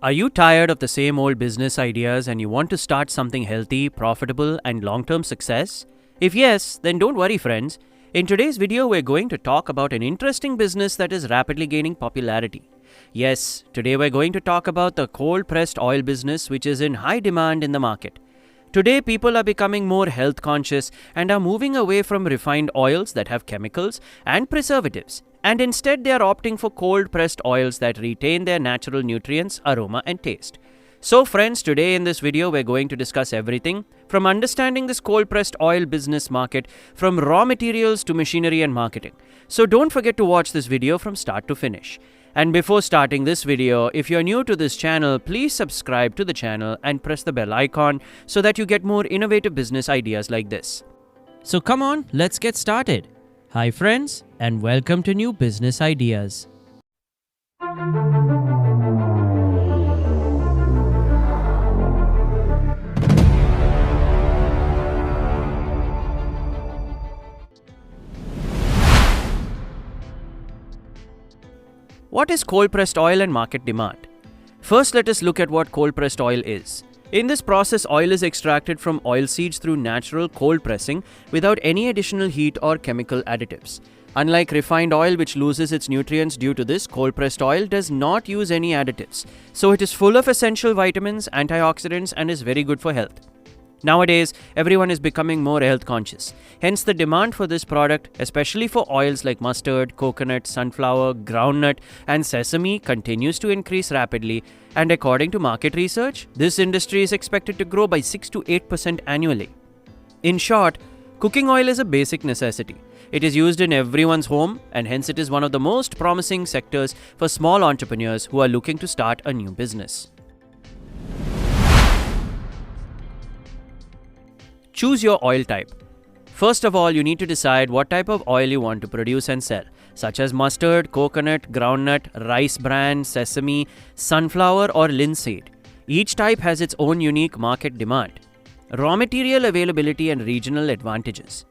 Are you tired of the same old business ideas and you want to start something healthy, profitable, and long term success? If yes, then don't worry, friends. In today's video, we're going to talk about an interesting business that is rapidly gaining popularity. Yes, today we're going to talk about the cold pressed oil business, which is in high demand in the market. Today, people are becoming more health conscious and are moving away from refined oils that have chemicals and preservatives. And instead, they are opting for cold pressed oils that retain their natural nutrients, aroma, and taste. So, friends, today in this video, we're going to discuss everything from understanding this cold pressed oil business market, from raw materials to machinery and marketing. So, don't forget to watch this video from start to finish. And before starting this video, if you're new to this channel, please subscribe to the channel and press the bell icon so that you get more innovative business ideas like this. So come on, let's get started. Hi friends, and welcome to New Business Ideas. What is cold-pressed oil and market demand? First, let us look at what cold-pressed oil is. In this process, oil is extracted from oilseeds through natural cold pressing without any additional heat or chemical additives. Unlike refined oil, which loses its nutrients due to this, cold-pressed oil does not use any additives. So it is full of essential vitamins, antioxidants, and is very good for health. Nowadays, everyone is becoming more health conscious. Hence, the demand for this product, especially for oils like mustard, coconut, sunflower, groundnut, and sesame, continues to increase rapidly. And according to market research, this industry is expected to grow by 6 to 8% annually. In short, cooking oil is a basic necessity. It is used in everyone's home, and hence it is one of the most promising sectors for small entrepreneurs who are looking to start a new business. Choose your oil type. First of all, you need to decide what type of oil you want to produce and sell, such as mustard, coconut, groundnut, rice bran, sesame, sunflower, or linseed. Each type has its own unique market demand, raw material availability, and regional advantages.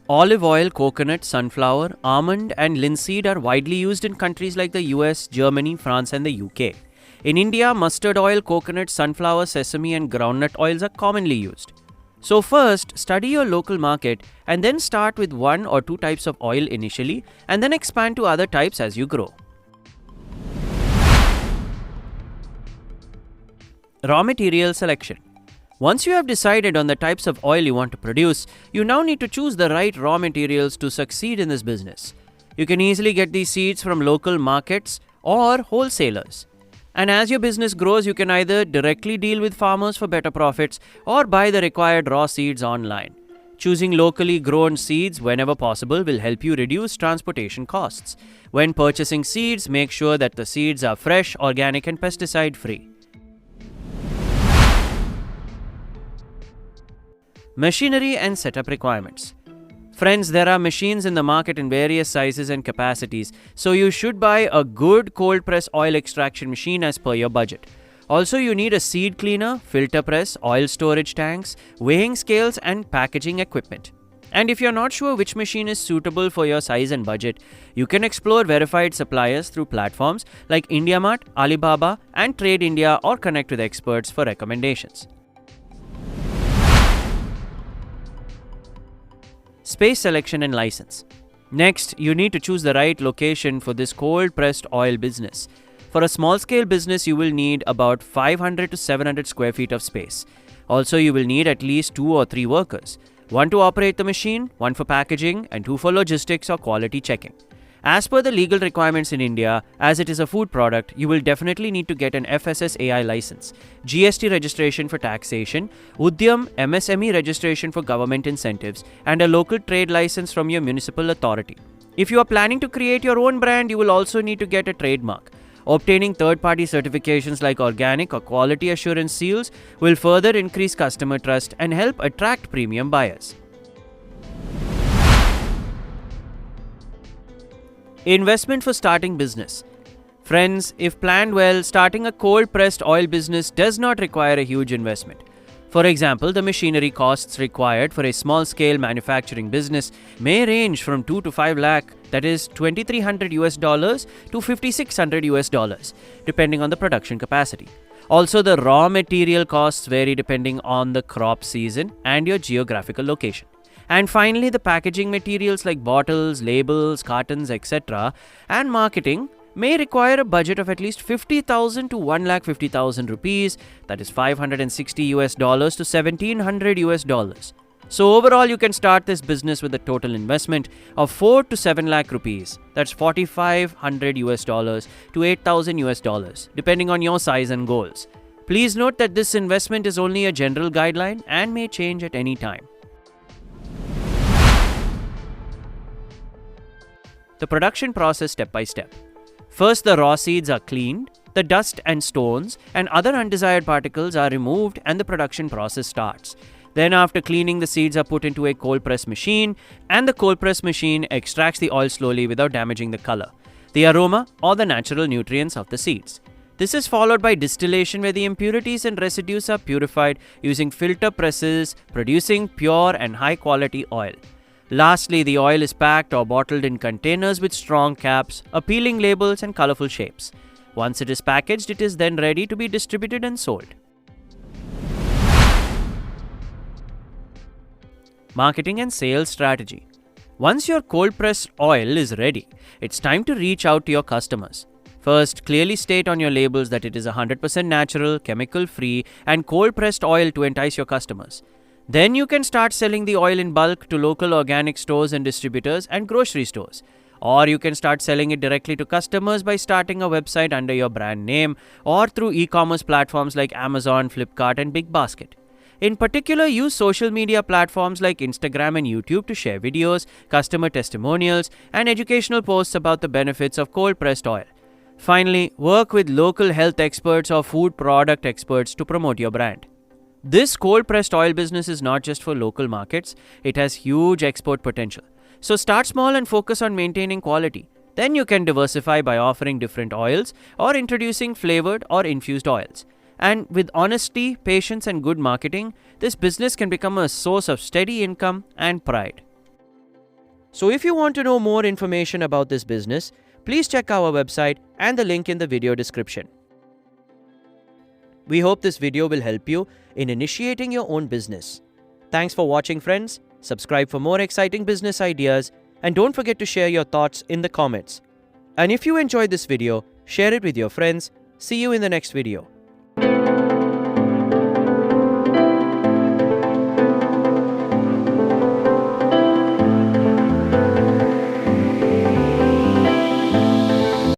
Olive oil, coconut, sunflower, almond, and linseed are widely used in countries like the US, Germany, France, and the UK. In India, mustard oil, coconut, sunflower, sesame, and groundnut oils are commonly used. So first, study your local market and then start with one or two types of oil initially and then expand to other types as you grow. Raw material selection. Once you have decided on the types of oil you want to produce, you now need to choose the right raw materials to succeed in this business. You can easily get these seeds from local markets or wholesalers. And as your business grows, you can either directly deal with farmers for better profits or buy the required raw seeds online. Choosing locally grown seeds whenever possible will help you reduce transportation costs. When purchasing seeds, make sure that the seeds are fresh, organic, and pesticide-free. Machinery and setup requirements. Friends, there are machines in the market in various sizes and capacities, so you should buy a good cold press oil extraction machine as per your budget. Also, you need a seed cleaner, filter press, oil storage tanks, weighing scales, and packaging equipment. And if you're not sure which machine is suitable for your size and budget, you can explore verified suppliers through platforms like IndiaMart, Alibaba, and Trade India, or connect with experts for recommendations. Space selection and license. Next, you need to choose the right location for this cold pressed oil business. For a small scale business, you will need about 500 to 700 square feet of space. Also, you will need at least 2 or 3 workers. 1 to operate the machine, 1 for packaging, and 2 for logistics or quality checking. As per the legal requirements in India, as it is a food product, you will definitely need to get an FSSAI license, GST registration for taxation, Udyam MSME registration for government incentives, and a local trade license from your municipal authority. If you are planning to create your own brand, you will also need to get a trademark. Obtaining third-party certifications like organic or quality assurance seals will further increase customer trust and help attract premium buyers. Investment for starting business. Friends, if planned well, starting a cold-pressed oil business does not require a huge investment. For example, the machinery costs required for a small-scale manufacturing business may range from 2 to 5 lakh, that is $2,300 to $5,600, depending on the production capacity. Also, the raw material costs vary depending on the crop season and your geographical location. And finally, the packaging materials like bottles, labels, cartons, etc. and marketing may require a budget of at least 50,000 to 1,50,000 rupees, that is $560 to $1,700. So overall, you can start this business with a total investment of 4 to 7 lakh rupees, that's $4,500 to $8,000, depending on your size and goals. Please note that this investment is only a general guideline and may change at any time. The production process step by step. First, the raw seeds are cleaned, the dust and stones and other undesired particles are removed and the production process starts. Then after cleaning, the seeds are put into a cold press machine and the cold press machine extracts the oil slowly without damaging the color, the aroma or the natural nutrients of the seeds. This is followed by distillation where the impurities and residues are purified using filter presses, producing pure and high quality oil. Lastly, the oil is packed or bottled in containers with strong caps, appealing labels and colorful shapes. Once it is packaged, it is then ready to be distributed and sold. Marketing and sales strategy. Once your cold pressed oil is ready, it's time to reach out to your customers. First, clearly state on your labels that it is 100% natural, chemical-free and cold-pressed oil to entice your customers. Then you can start selling the oil in bulk to local organic stores and distributors and grocery stores. Or you can start selling it directly to customers by starting a website under your brand name or through e-commerce platforms like Amazon, Flipkart and Big Basket. In particular, use social media platforms like Instagram and YouTube to share videos, customer testimonials and educational posts about the benefits of cold-pressed oil. Finally, work with local health experts or food product experts to promote your brand. This cold-pressed oil business is not just for local markets, it has huge export potential. So start small and focus on maintaining quality. Then you can diversify by offering different oils or introducing flavored or infused oils. And with honesty, patience and good marketing, this business can become a source of steady income and pride. So if you want to know more information about this business, please check our website and the link in the video description. We hope this video will help you in initiating your own business. Thanks for watching, friends. Subscribe for more exciting business ideas and don't forget to share your thoughts in the comments. And if you enjoyed this video, share it with your friends. See you in the next video.